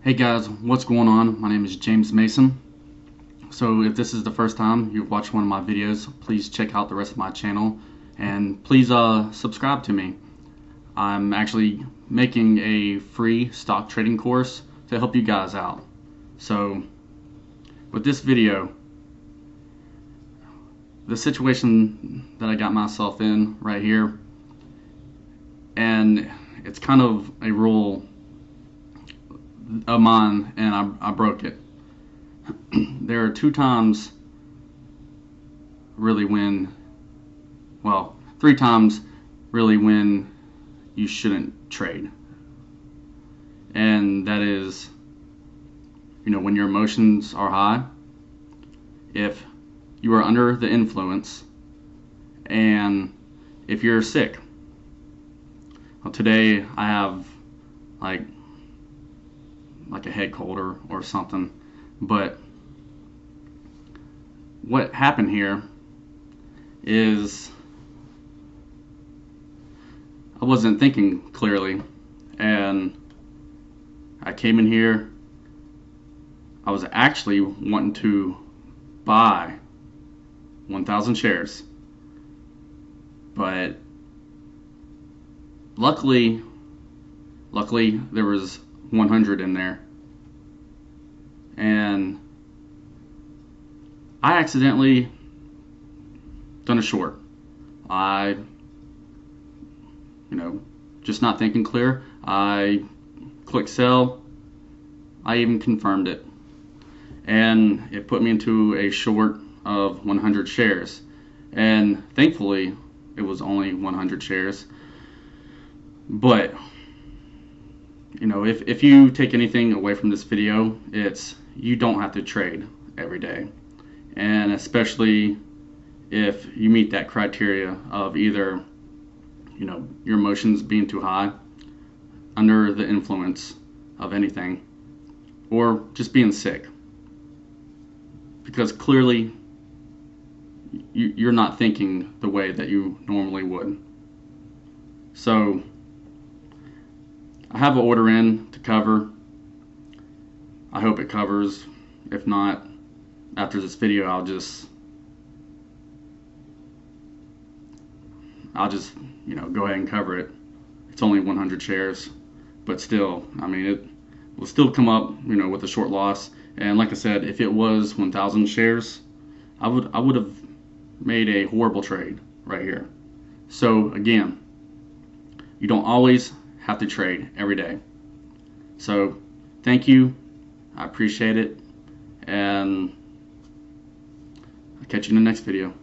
Hey guys, what's going on? My name is James Mason. So if this is the first time you've watched one of my videos, please check out the rest of my channel and please subscribe to me. I'm actually making a free stock trading course to help you guys out. So with this video, the situation that I got myself in right here, and it's kind of a rule of mine, and I broke it. There are two times really when, well, three times really when you shouldn't trade. And that is, when your emotions are high, if you are under the influence, and if you're sick. Well, today I have like a head cold or something, but what happened here is I wasn't thinking clearly, and I came in here. I was actually wanting to buy 1,000 shares, but luckily there was 100 in there, and I accidentally done a short. I, just not thinking clear, I clicked sell. I even confirmed it, and it put me into a short of 100 shares, and thankfully it was only 100 shares. But if you take anything away from this video, it's you don't have to trade every day. And especially if you meet that criteria of either, your emotions being too high, under the influence of anything, or just being sick. Because clearly you're not thinking the way that you normally would. So I have an order in to cover. I hope it covers. If not, after this video, I'll just go ahead and cover it. It's only 100 shares, but still, it will still come up, with a short loss. And like I said, if it was 1,000 shares, I would have made a horrible trade right here. So again, you don't always have to trade every day. So thank you, I appreciate it, and I'll catch you in the next video.